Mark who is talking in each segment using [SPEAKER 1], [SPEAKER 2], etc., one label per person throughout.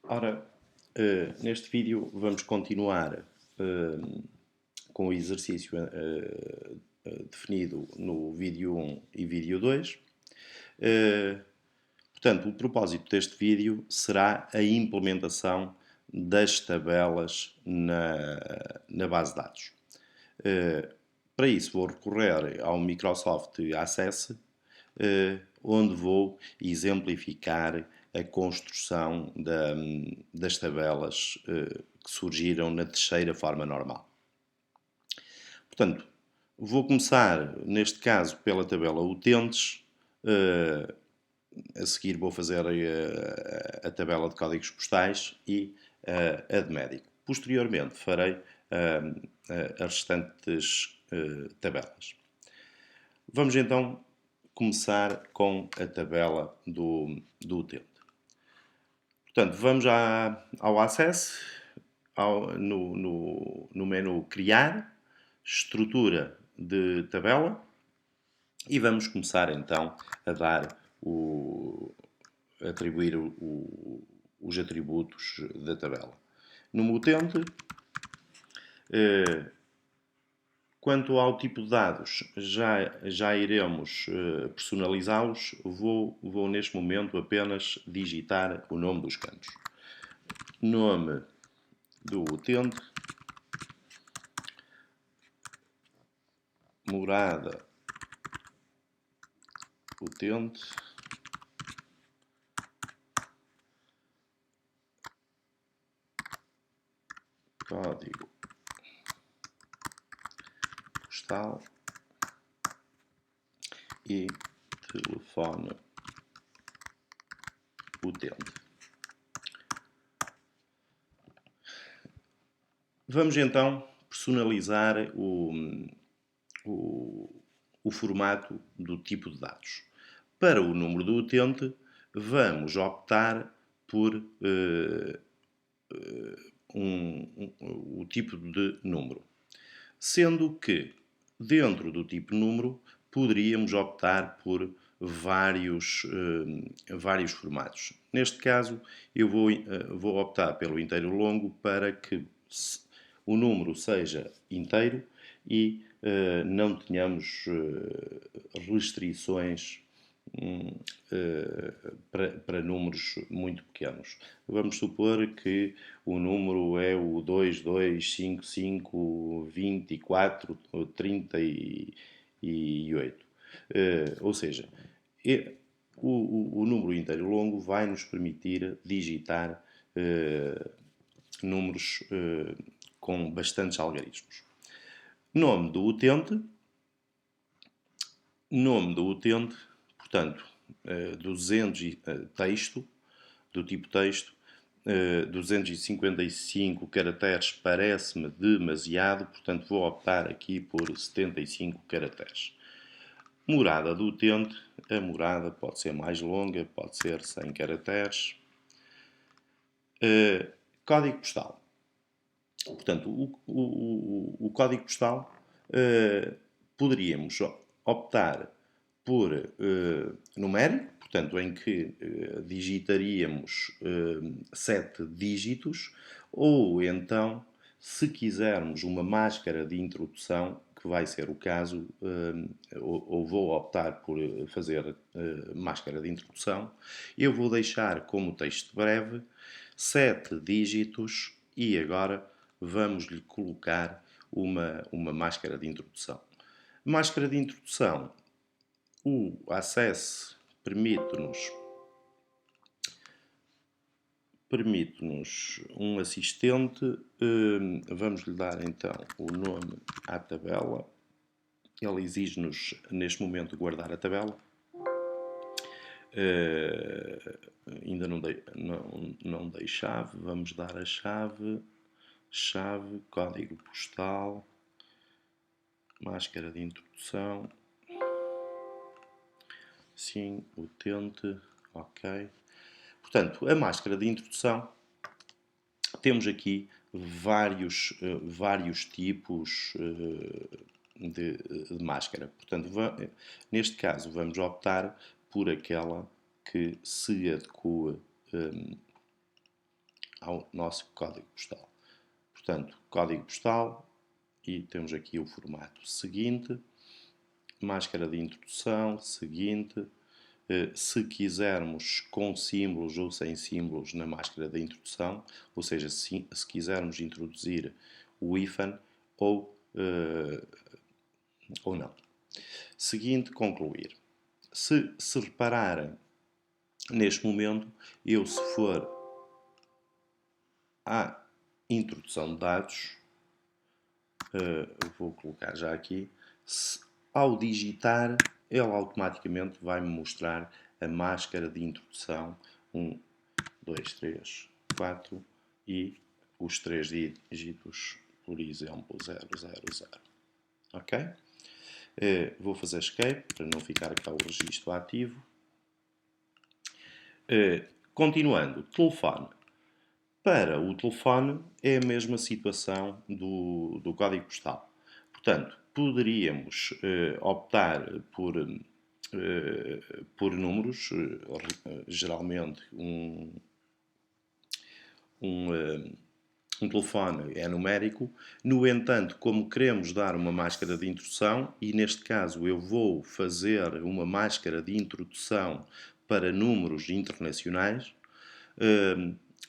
[SPEAKER 1] Ora, neste vídeo vamos continuar com o exercício definido no vídeo 1 e vídeo 2. Portanto, o propósito deste vídeo será a implementação das tabelas na base de dados. Para isso vou recorrer ao Microsoft Access, onde vou exemplificar a construção das tabelas que surgiram na terceira forma normal. Portanto, vou começar, neste caso, pela tabela utentes. A seguir vou fazer a tabela de códigos postais e a de médico. Posteriormente farei as restantes tabelas. Vamos então começar com a tabela do utente. Portanto, vamos ao Access, no menu Criar, Estrutura de Tabela, e vamos começar então a dar atribuir os atributos da tabela. No utente, quanto ao tipo de dados, já iremos personalizá-los. Vou neste momento apenas digitar o nome dos campos. Nome do utente, morada utente, código postal e telefone utente. Vamos então personalizar o formato do tipo de dados. Para o número do utente, vamos optar por o tipo de número. Sendo que, dentro do tipo número, poderíamos optar por vários formatos. Neste caso, eu vou optar pelo inteiro longo para que o número seja inteiro e não tenhamos restrições para números muito pequenos. Vamos supor que o número é o 22552438. Ou seja, o número inteiro longo vai nos permitir digitar números com bastantes algarismos. Nome do utente, portanto, 200 texto, do tipo texto, 255 caracteres parece-me demasiado, portanto vou optar aqui por 75 caracteres. Morada do utente, a morada pode ser mais longa, pode ser 100 caracteres. Código postal. Portanto, o código postal poderíamos optar por numérico, portanto, em que digitaríamos 7 dígitos, ou então, se quisermos uma máscara de introdução, que vai ser o caso, ou vou optar por fazer máscara de introdução, eu vou deixar como texto breve 7 dígitos e agora vamos-lhe colocar uma máscara de introdução. Máscara de introdução, o Access permite-nos um assistente. Vamos-lhe dar então o nome à tabela. Ele exige-nos neste momento guardar a tabela. Ainda não dei chave. Vamos dar a chave, código postal, máscara de introdução. Sim, utente, ok. Portanto, a máscara de introdução, temos aqui vários tipos de máscara. Portanto, neste caso, vamos optar por aquela que se adequa ao nosso código postal. Portanto, código postal, e temos aqui o formato seguinte, máscara de introdução, seguinte. Se quisermos com símbolos ou sem símbolos na máscara de introdução, ou seja, se quisermos introduzir o hífen ou não. Seguinte, concluir. Se repararem, neste momento, eu se for à introdução de dados, vou colocar já aqui, ao digitar, ele automaticamente vai-me mostrar a máscara de introdução 1, 2, 3, 4 e os 3 dígitos, por exemplo, 000. Ok? Vou fazer escape para não ficar cá o registro ativo. Continuando, telefone. Para o telefone é a mesma situação do código postal. Portanto, poderíamos optar por números, geralmente um telefone é numérico. No entanto, como queremos dar uma máscara de introdução, e neste caso eu vou fazer uma máscara de introdução para números internacionais,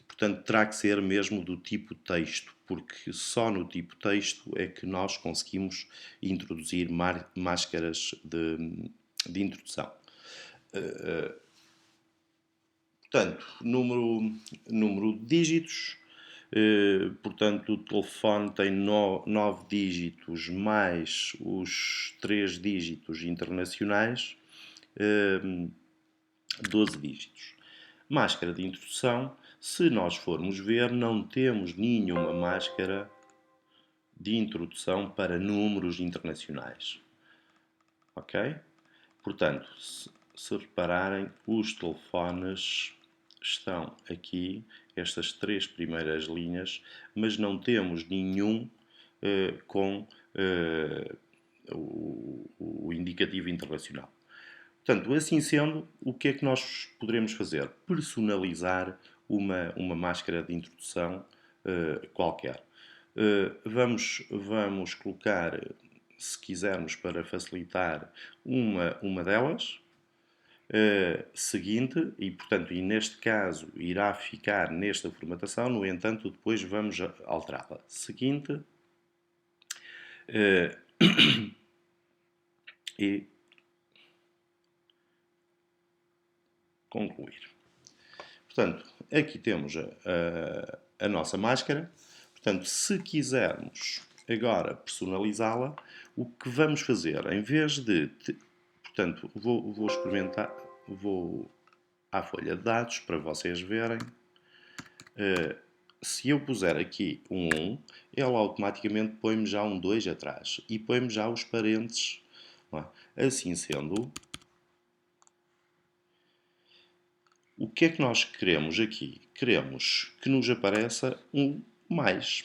[SPEAKER 1] portanto terá que ser mesmo do tipo texto, porque só no tipo texto é que nós conseguimos introduzir máscaras de introdução. Portanto, número de dígitos. Portanto, o telefone tem 9 dígitos mais os 3 dígitos internacionais, 12 dígitos. Máscara de introdução, se nós formos ver, não temos nenhuma máscara de introdução para números internacionais. Ok? Portanto, se repararem, os telefones estão aqui, estas 3 primeiras linhas, mas não temos nenhum com o indicativo internacional. Portanto, assim sendo, o que é que nós poderemos fazer? Personalizar uma máscara de introdução qualquer. Vamos colocar, se quisermos, para facilitar, uma delas, seguinte, e portanto, e neste caso irá ficar nesta formatação, no entanto, depois vamos alterá-la. Seguinte, e concluir. Portanto, aqui temos a nossa máscara. Portanto, se quisermos agora personalizá-la, o que vamos fazer, em vez de... Portanto, vou experimentar, vou à folha de dados para vocês verem. Se eu puser aqui um 1, ela automaticamente põe-me já um 2 atrás e põe-me já os parentes. Assim sendo, o que é que nós queremos aqui? Queremos que nos apareça um mais.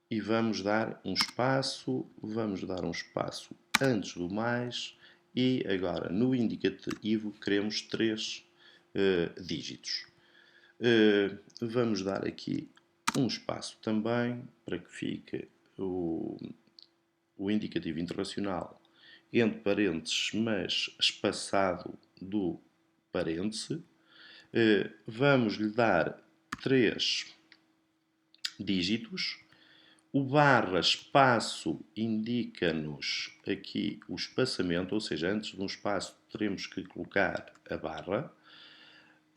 [SPEAKER 1] E vamos dar um espaço antes do mais, e agora no indicativo queremos 3 dígitos. Vamos dar aqui um espaço também para que fique o indicativo internacional entre parênteses, mas espaçado do parêntese. Vamos lhe dar 3 dígitos. O barra espaço indica-nos aqui o espaçamento, ou seja, antes de um espaço teremos que colocar a barra.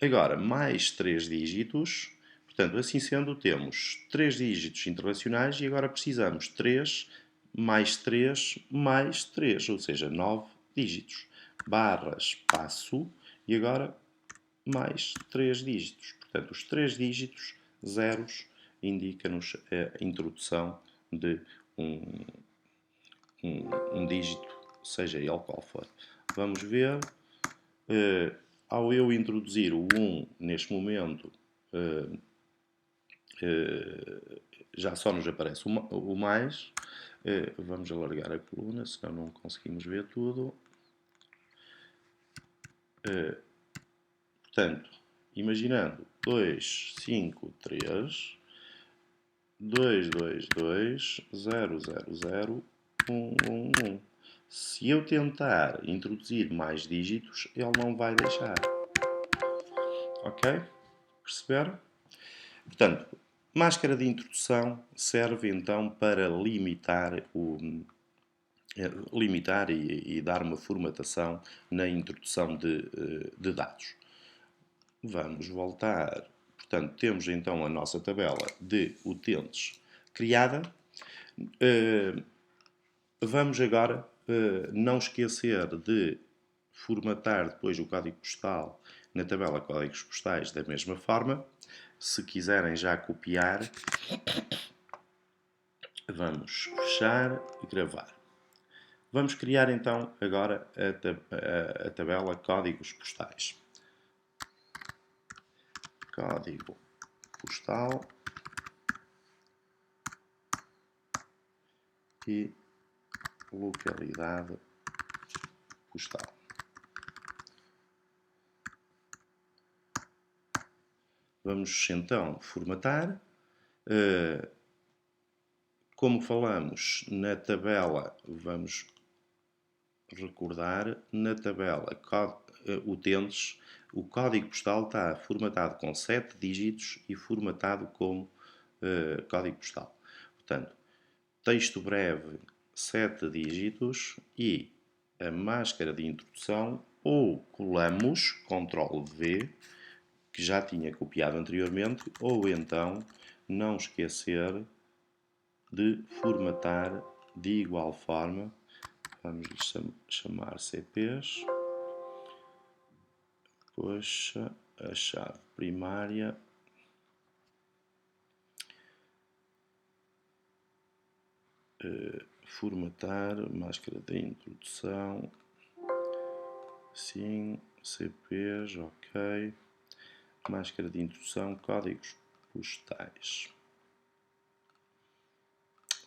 [SPEAKER 1] Agora, mais 3 dígitos. Portanto, assim sendo, temos 3 dígitos internacionais e agora precisamos 3 mais 3 mais 3, ou seja, 9 dígitos. Barra espaço e agora mais 3 dígitos. Portanto, os 3 dígitos, zeros, indica-nos a introdução de um dígito, seja ele qual for. Vamos ver. Ao eu introduzir o 1 neste momento, já só nos aparece o mais. Vamos alargar a coluna, senão não conseguimos ver tudo. Portanto, imaginando 2, 5, 3, 2, 2, 2, 0, 0, 0, 1, 1, 1. Se eu tentar introduzir mais dígitos, ele não vai deixar. Ok? Perceberam? Portanto, máscara de introdução serve então para limitar e dar uma formatação na introdução de dados. Vamos voltar. Portanto, temos então a nossa tabela de utentes criada. Vamos agora não esquecer de formatar depois o código postal na tabela códigos postais da mesma forma. Se quiserem já copiar, vamos fechar e gravar. Vamos criar então agora a tabela códigos postais. Código postal e localidade postal. Vamos então formatar. Como falamos na tabela, vamos recordar, na tabela utentes, o código postal está formatado com 7 dígitos e formatado como código postal. Portanto, texto breve 7 dígitos e a máscara de introdução, ou colamos Ctrl V, que já tinha copiado anteriormente, ou então não esquecer de formatar de igual forma. Vamos lhe chamar CPs. Depois a chave primária. Formatar, máscara de introdução. Sim, CPs, ok. Máscara de introdução, códigos postais.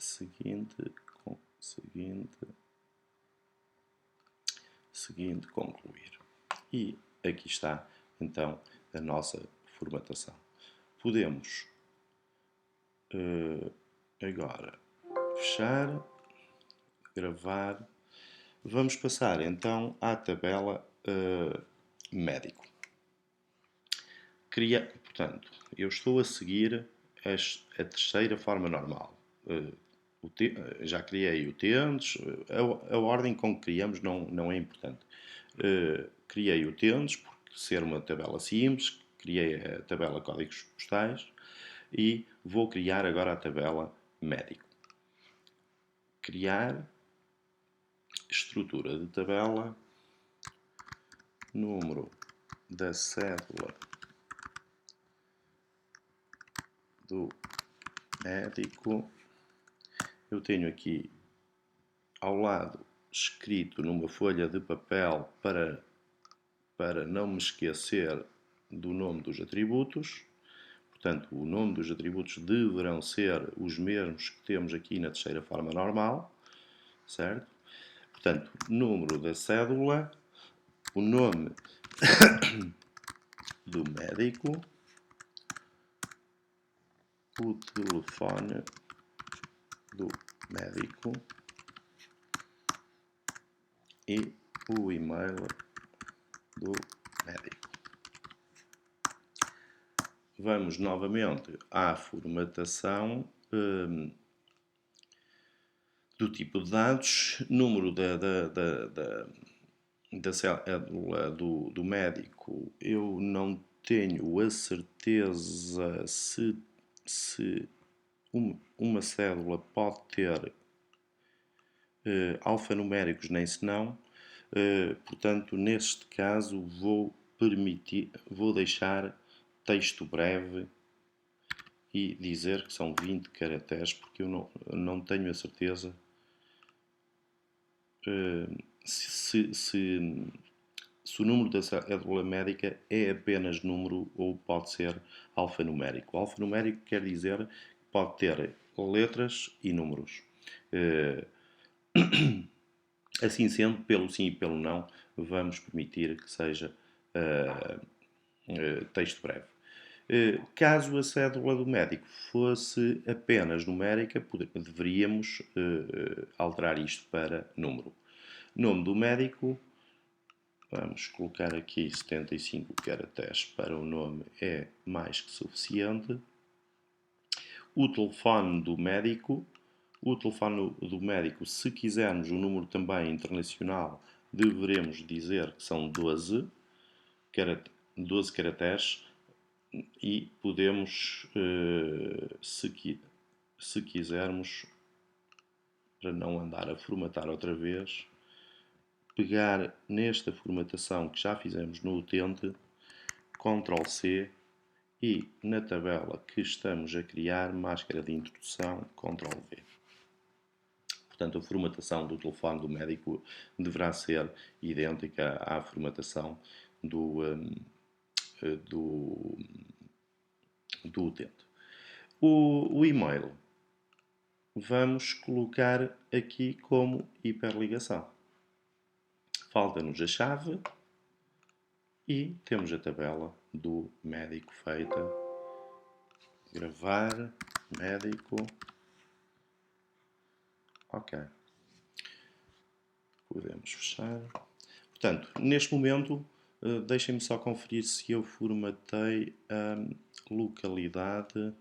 [SPEAKER 1] Seguinte, concluir. E aqui está, então, a nossa formatação. Podemos agora fechar, gravar. Vamos passar, então, à tabela médico. Portanto, eu estou a seguir a terceira forma normal. Já criei utentes, a ordem com que criamos não é importante. Criei utentes, porque ser uma tabela simples, criei a tabela códigos postais e vou criar agora a tabela médico. Criar, estrutura de tabela, número da cédula do médico. Eu tenho aqui ao lado escrito numa folha de papel para não me esquecer do nome dos atributos. Portanto, o nome dos atributos deverão ser os mesmos que temos aqui na terceira forma normal, certo? Portanto, número da cédula, o nome do médico, o telefone do médico e o e-mail do médico. Vamos novamente à formatação do tipo de dados, número da cédula do médico. Eu não tenho a certeza se uma cédula pode ter alfanuméricos, nem se não. Portanto, neste caso, vou deixar texto breve e dizer que são 20 caracteres, porque eu não tenho a certeza se o número da cédula médica é apenas número ou pode ser alfanumérico. Alfanumérico quer dizer que pode ter letras e números. Assim sendo, pelo sim e pelo não, vamos permitir que seja texto breve. Caso a cédula do médico fosse apenas numérica, deveríamos alterar isto para número. Nome do médico, vamos colocar aqui 75 caracteres para o nome, é mais que suficiente. O telefone do médico, se quisermos o número também internacional, deveremos dizer que são 12 caracteres e podemos, se quisermos, para não andar a formatar outra vez, pegar nesta formatação que já fizemos no utente, Ctrl+C, e na tabela que estamos a criar, máscara de introdução, Ctrl+V. Portanto, a formatação do telefone do médico deverá ser idêntica à formatação do utente. O e-mail vamos colocar aqui como hiperligação. Falta-nos a chave e temos a tabela do médico feita. Gravar, médico. Ok. Podemos fechar. Portanto, neste momento, deixem-me só conferir se eu formatei a localidade.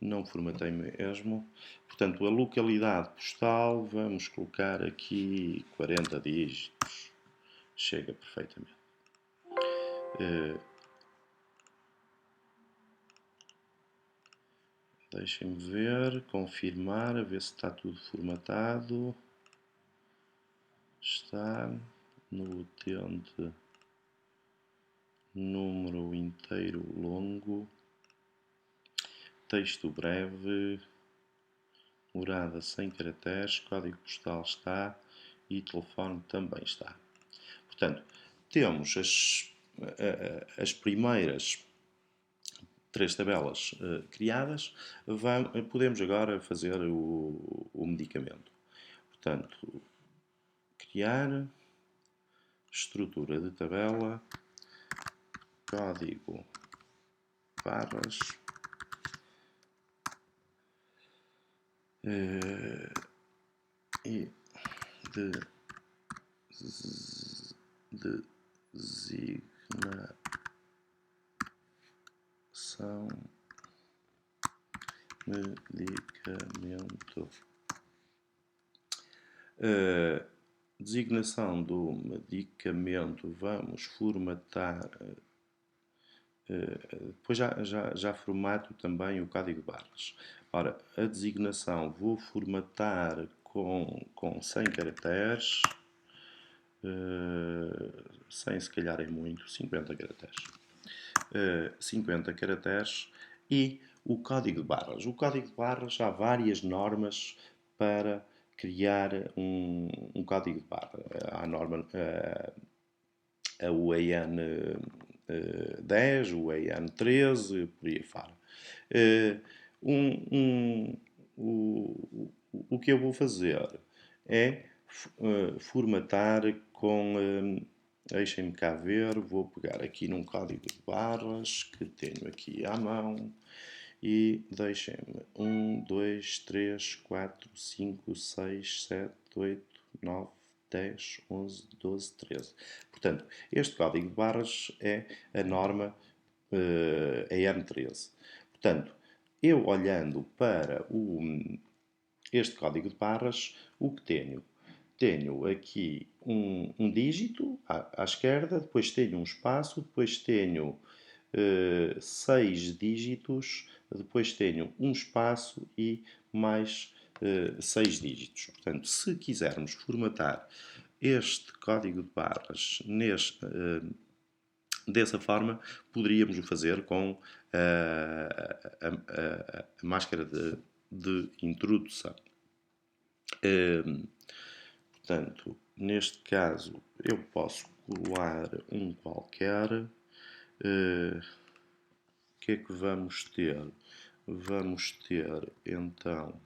[SPEAKER 1] Não formatei mesmo. Portanto, a localidade postal, vamos colocar aqui 40 dígitos. Chega perfeitamente. Deixem-me ver, confirmar, a ver se está tudo formatado. Está no utente número inteiro longo, texto breve, morada sem caracteres, código postal está e telefone também está. Portanto, temos as primeiras 3 tabelas criadas, podemos agora fazer o medicamento. Portanto, criar, estrutura de tabela, código barras, e designação medicamento. Designação do medicamento, vamos formatar. Depois já formato também o código de barras. Ora, a designação vou formatar com 100 caracteres. 100 se calhar é muito, 50 caracteres. 50 caracteres e o código de barras. O código de barras há várias normas para criar um código de barra. Há a norma a UEN 10, o EN 13, por aí fora. O que eu vou fazer é formatar com. Deixem-me cá ver, vou pegar aqui num código de barras que tenho aqui à mão e deixem-me 1, 2, 3, 4, 5, 6, 7, 8, 9, 10, 11, 12, 13. Portanto, este código de barras é a norma EN13. Portanto, eu olhando para este código de barras, o que tenho? Tenho aqui um dígito à esquerda, depois tenho um espaço, depois tenho 6 dígitos, depois tenho um espaço e mais 6 dígitos. Portanto, se quisermos formatar este código de barras dessa forma, poderíamos o fazer com a máscara de introdução. Portanto, neste caso, eu posso colar um qualquer. O que é que vamos ter? Vamos ter, então,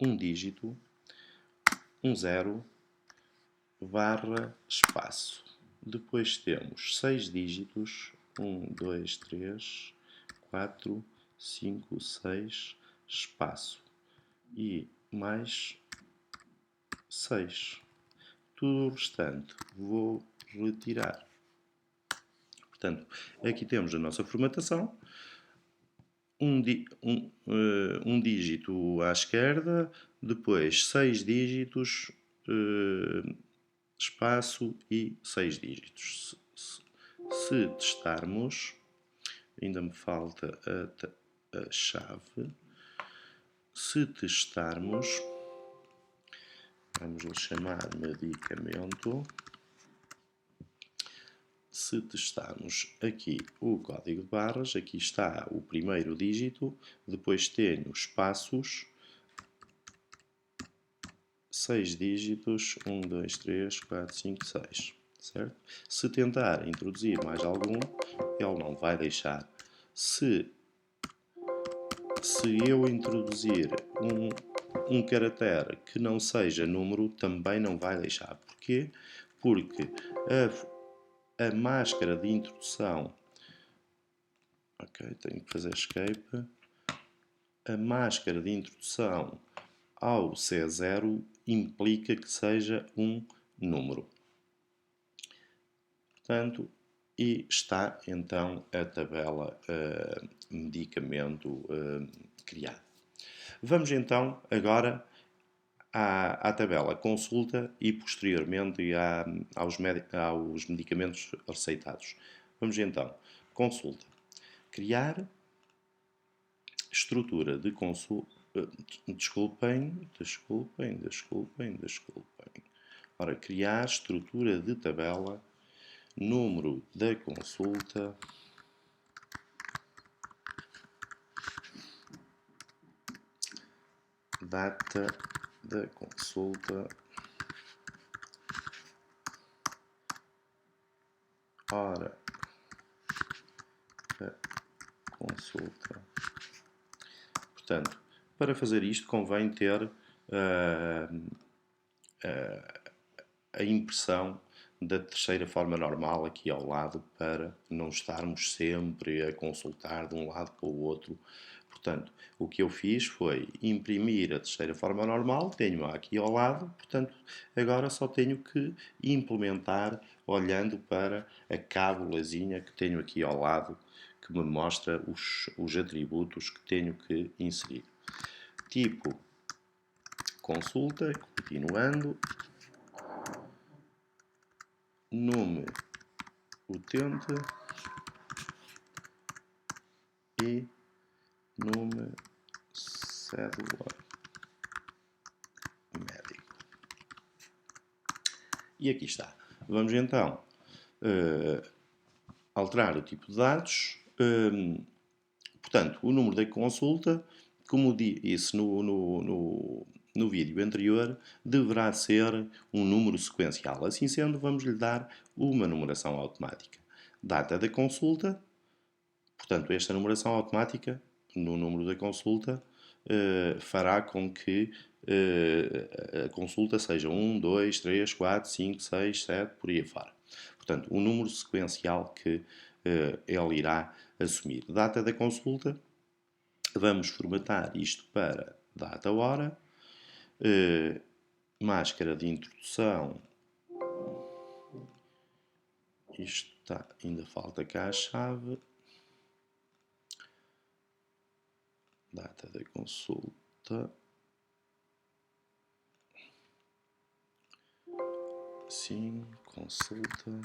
[SPEAKER 1] um dígito, um 0 barra espaço. Depois temos 6 dígitos, 1, 2, 3, 4, 5, 6, espaço. E mais 6. Tudo o restante vou retirar. Portanto, aqui temos a nossa formatação. Um dígito à esquerda, depois 6 dígitos, espaço e 6 dígitos. Se testarmos, ainda me falta a chave. Se testarmos, vamos lhe chamar medicamento. Se testarmos aqui o código de barras, aqui está o primeiro dígito, depois tenho espaços, 6 dígitos, 1, 2, 3, 4, 5, 6, certo? Se tentar introduzir mais algum, ele não vai deixar. Se eu introduzir um caractere que não seja número, também não vai deixar. Porquê? Porque a máscara de introdução, ok, tenho que fazer escape, a máscara de introdução ao C0 implica que seja um número. Portanto, e está então a tabela medicamento criada. Vamos então agora à tabela consulta e posteriormente aos medicamentos receitados. Vamos então, consulta. Criar estrutura de consulta. Desculpem. Ora, criar estrutura de tabela, número da consulta, data da consulta, hora da consulta. Portanto, para fazer isto convém ter a impressão da terceira forma normal aqui ao lado para não estarmos sempre a consultar de um lado para o outro. Portanto, o que eu fiz foi imprimir a terceira forma normal, tenho-a aqui ao lado, portanto, agora só tenho que implementar olhando para a cábulazinha que tenho aqui ao lado, que me mostra os atributos que tenho que inserir. Tipo consulta, continuando, nome utente e nome cédula médico. E aqui está. Vamos então alterar o tipo de dados. Portanto, o número da consulta, como disse no vídeo anterior, deverá ser um número sequencial. Assim sendo, vamos lhe dar uma numeração automática. Data da consulta, portanto, esta numeração automática no número da consulta fará com que a consulta seja 1, 2, 3, 4, 5, 6, 7, por aí fora. Portanto, o número sequencial que ele irá assumir. Data da consulta, vamos formatar isto para data-hora, máscara de introdução, isto está, ainda falta cá a chave, data da consulta, sim, consulta.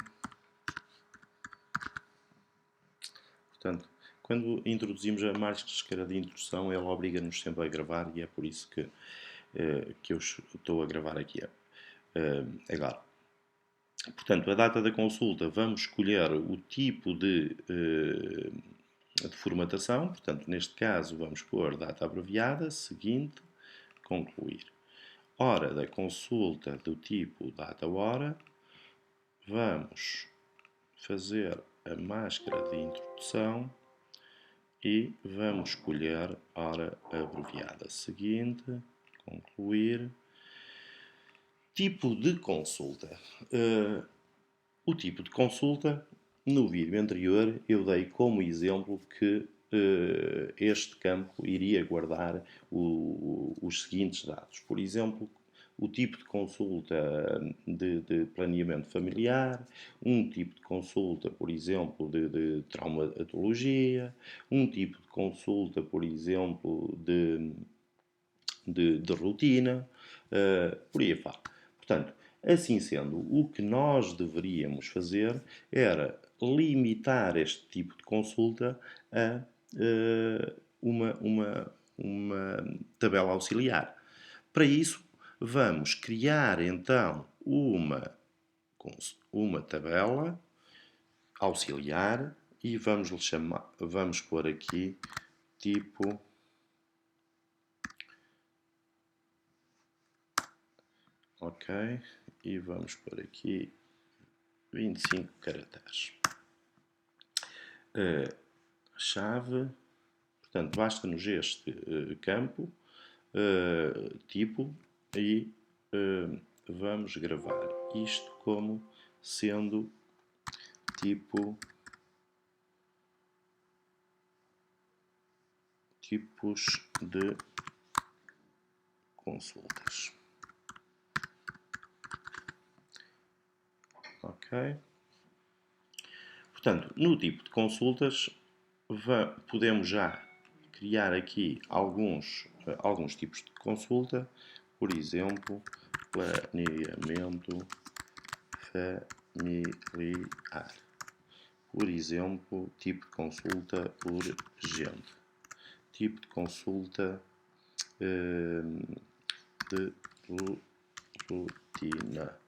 [SPEAKER 1] Portanto, quando introduzimos a máscara de introdução, ela obriga-nos sempre a gravar e é por isso que eu estou a gravar aqui agora. Portanto, a data da consulta, vamos escolher o tipo de formatação. Portanto, neste caso, vamos pôr data abreviada, seguinte, concluir. Hora da consulta do tipo data-hora, vamos fazer a máscara de introdução e vamos escolher hora abreviada seguinte, concluir. Tipo de consulta. O tipo de consulta, no vídeo anterior, eu dei como exemplo que este campo iria guardar os seguintes dados. Por exemplo, o tipo de consulta de planeamento familiar, um tipo de consulta, por exemplo, de traumatologia, um tipo de consulta, por exemplo, de rotina, por aí afora. Portanto, assim sendo, o que nós deveríamos fazer era limitar este tipo de consulta a uma tabela auxiliar. Para isso, vamos criar então uma tabela auxiliar e vamos pôr aqui tipo. Ok, e vamos por aqui 25 caracteres. Chave, portanto, basta-nos este campo, tipo, e vamos gravar isto como sendo tipo, tipos de consultas. Ok? Portanto, no tipo de consultas, podemos já criar aqui alguns tipos de consulta, por exemplo, planeamento familiar. Por exemplo, tipo de consulta urgente. Tipo de consulta de rotina.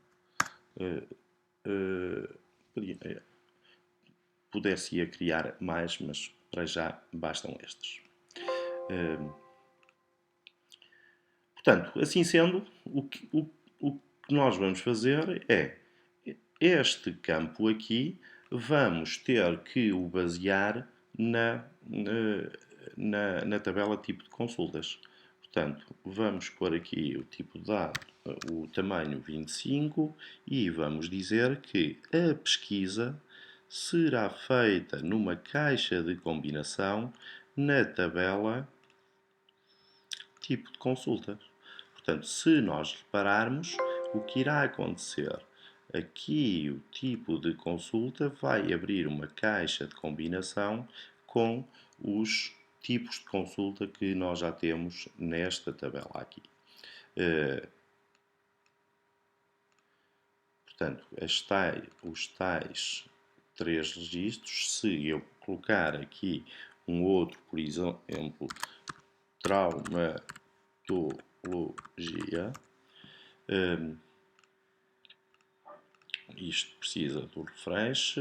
[SPEAKER 1] Pudesse criar mais, mas para já bastam estes. Portanto, assim sendo, o que nós vamos fazer é este campo aqui, vamos ter que o basear na tabela tipo de consultas. Portanto, vamos pôr aqui o tipo de dado, o tamanho 25 e vamos dizer que a pesquisa será feita numa caixa de combinação na tabela tipo de consultas. Portanto, se nós repararmos, o que irá acontecer? Aqui o tipo de consulta vai abrir uma caixa de combinação com os tipos de consulta que nós já temos nesta tabela aqui. Portanto, os tais 3 registros, se eu colocar aqui um outro, por exemplo, traumatologia, isto precisa do refresh,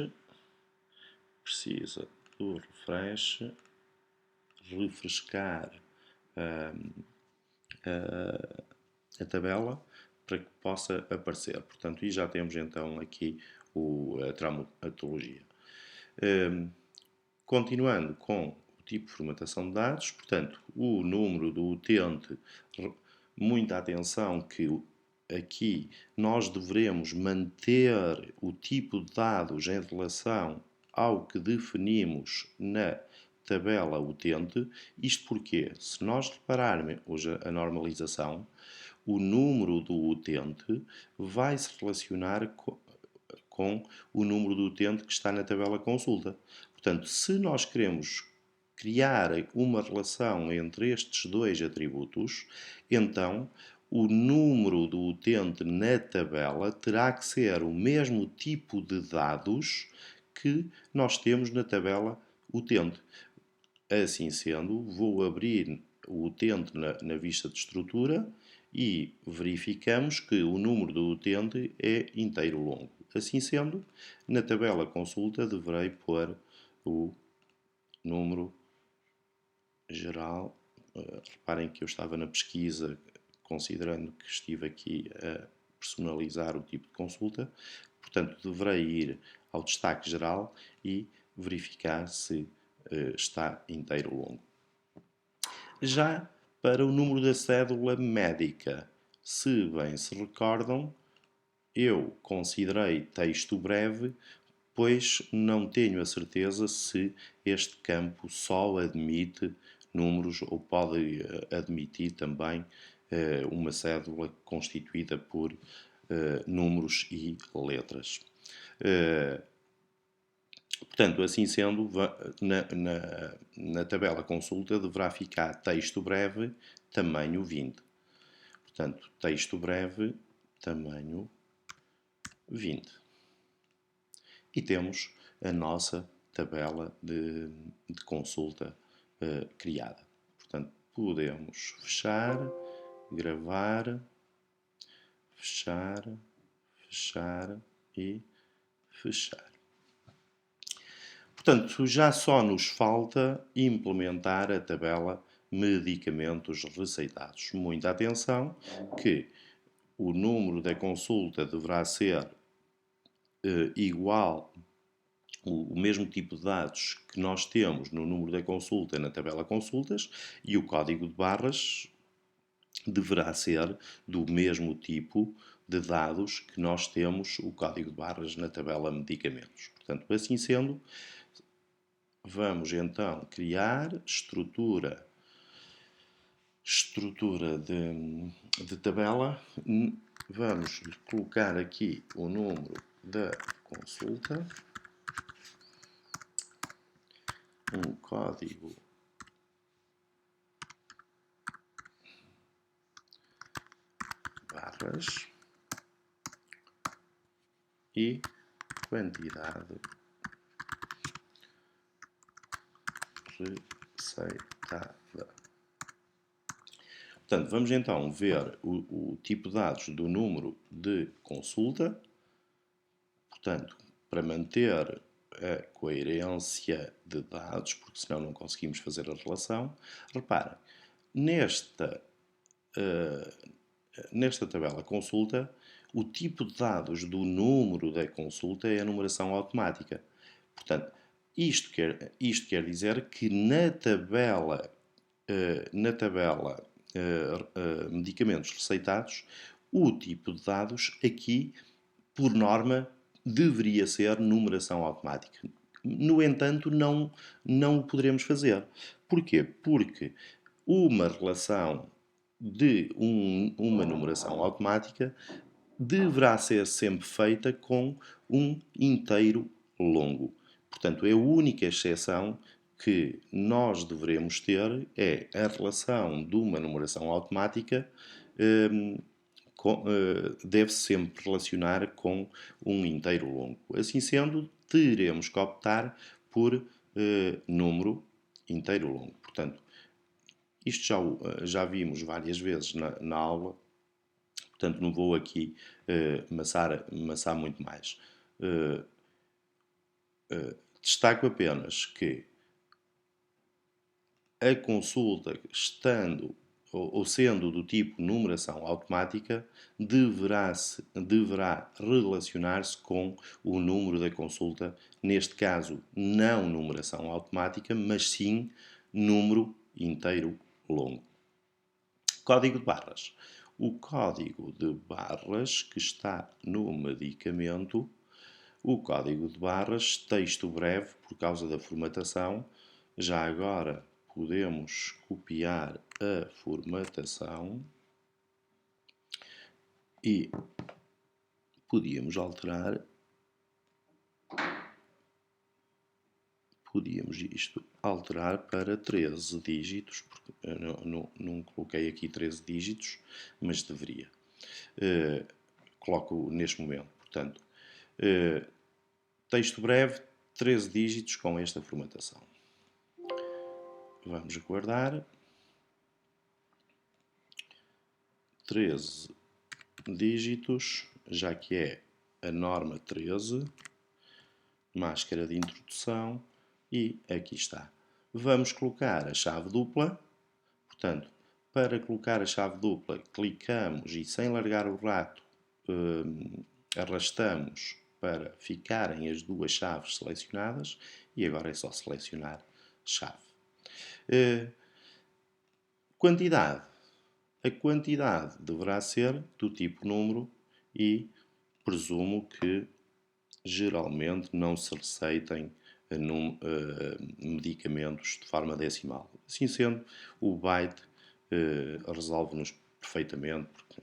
[SPEAKER 1] refrescar a tabela para que possa aparecer. Portanto, e já temos então aqui a traumatologia. Continuando com o tipo de formatação de dados, portanto, o número do utente, muita atenção que aqui nós devemos manter o tipo de dados em relação ao que definimos na tabela utente. Isto porque, se nós repararmos hoje a normalização, o número do utente vai se relacionar com o número do utente que está na tabela consulta. Portanto, se nós queremos criar uma relação entre estes dois atributos, então o número do utente na tabela terá que ser o mesmo tipo de dados que nós temos na tabela utente. Assim sendo, vou abrir o utente na vista de estrutura e verificamos que o número do utente é inteiro longo. Assim sendo, na tabela consulta deverei pôr o número geral. Reparem que eu estava na pesquisa, considerando que estive aqui a personalizar o tipo de consulta. Portanto, deverei ir ao destaque geral e verificar se está inteiro longo. Já para o número da cédula médica, Se bem se recordam, eu considerei texto breve, pois não tenho a certeza se este campo só admite números ou pode admitir também uma cédula constituída por números e letras. Portanto, assim sendo, na tabela consulta deverá ficar texto breve, tamanho 20. Portanto, texto breve, tamanho 20. E temos a nossa tabela de consulta criada. Portanto, podemos fechar, gravar, fechar, fechar e fechar. Portanto, já só nos falta implementar a tabela medicamentos receitados. Muita atenção que o número da consulta deverá ser igual, o mesmo tipo de dados que nós temos no número da consulta na tabela consultas, e o código de barras deverá ser do mesmo tipo de dados que nós temos o código de barras na tabela medicamentos. Portanto, assim sendo, vamos então criar estrutura de tabela. Vamos colocar aqui o número da consulta, um código barras e quantidade receitada. Portanto, vamos então ver o tipo de dados do número de consulta. Portanto, para manter a coerência de dados, porque senão não conseguimos fazer a relação, reparem, nesta tabela consulta, o tipo de dados do número da consulta é a numeração automática. Portanto, isto quer dizer que na tabela medicamentos receitados, o tipo de dados aqui, por norma, deveria ser numeração automática. No entanto, não o poderemos fazer. Porquê? Porque uma relação de uma numeração automática deverá ser sempre feita com um inteiro longo. Portanto, a única exceção que nós devemos ter é a relação de uma numeração automática deve-se sempre relacionar com um inteiro longo. Assim sendo, teremos que optar por número inteiro longo. Portanto, isto já vimos várias vezes na aula, portanto não vou aqui amassar muito mais. Destaco apenas que a consulta, estando ou sendo do tipo numeração automática, deverá relacionar-se com o número da consulta, neste caso não numeração automática, mas sim número inteiro longo. Código de barras. O código de barras que está no medicamento, o código de barras, texto breve, por causa da formatação. Já agora podemos copiar a formatação e podíamos alterar para 13 dígitos, porque eu não coloquei aqui 13 dígitos, mas deveria. Coloco neste momento, portanto, texto breve, 13 dígitos com esta formatação. Vamos guardar. 13 dígitos, já que é a norma 13, máscara de introdução, e aqui está. Vamos colocar a chave dupla. Portanto, para colocar a chave dupla, clicamos e, sem largar o rato, arrastamos para ficarem as duas chaves selecionadas, e agora é só selecionar chave. Quantidade. A quantidade deverá ser do tipo número e presumo que geralmente não se receitem medicamentos de forma decimal. Assim sendo, o byte resolve-nos perfeitamente, porque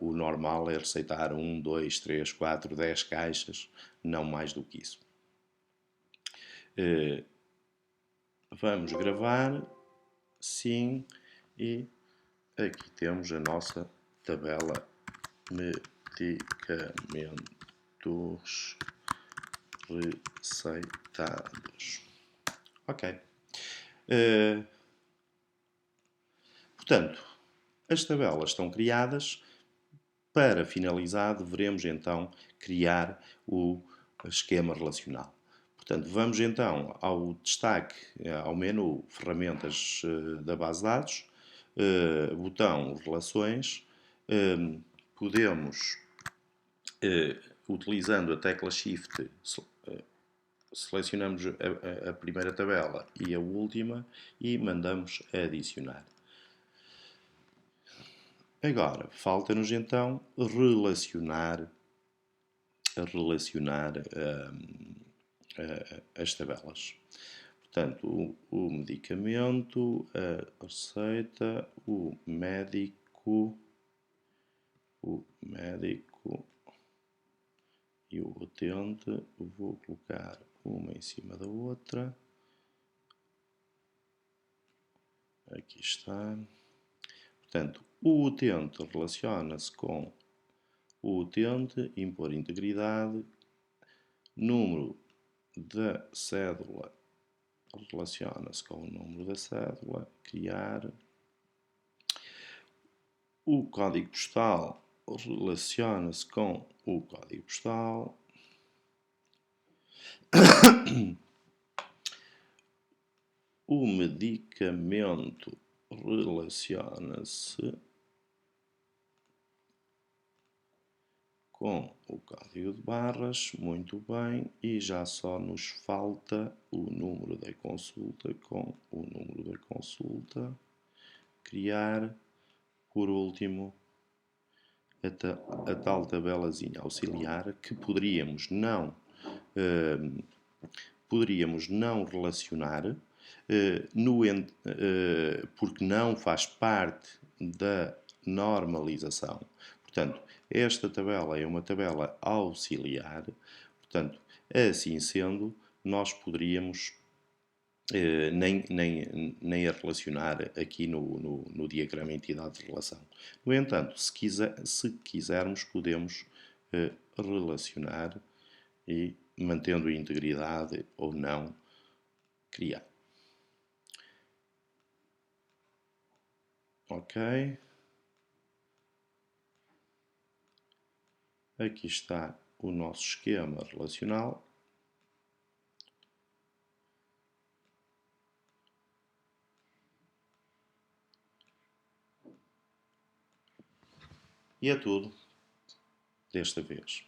[SPEAKER 1] o normal é receitar 1, 2, 3, 4, 10 caixas, não mais do que isso. Vamos gravar, sim, e aqui temos a nossa tabela medicamentos receitados. Ok. Portanto, as tabelas estão criadas. Para finalizar, deveremos então criar o esquema relacional. Portanto, vamos então ao destaque, ao menu Ferramentas da base de dados, botão Relações. Podemos, utilizando a tecla Shift, selecionamos a primeira tabela e a última e mandamos adicionar. Agora, falta-nos então relacionar as tabelas. Portanto, o medicamento, a receita, o médico e o utente. Vou colocar uma em cima da outra. Aqui está. Portanto, o utente relaciona-se com o utente, impor integridade, número da cédula relaciona-se com o número da cédula, criar. O código postal relaciona-se com o código postal. O medicamento relaciona-se com o código de barras, muito bem, e já só nos falta o número da consulta com o número da consulta. Criar, por último, a tal tabelazinha auxiliar que poderíamos não relacionar, porque não faz parte da normalização. Portanto, esta tabela é uma tabela auxiliar, portanto, assim sendo, nós poderíamos nem a relacionar aqui no diagrama entidade de relação. No entanto, se quisermos, podemos relacionar e, mantendo a integridade ou não, criar. Ok. Aqui está o nosso esquema relacional. E é tudo desta vez.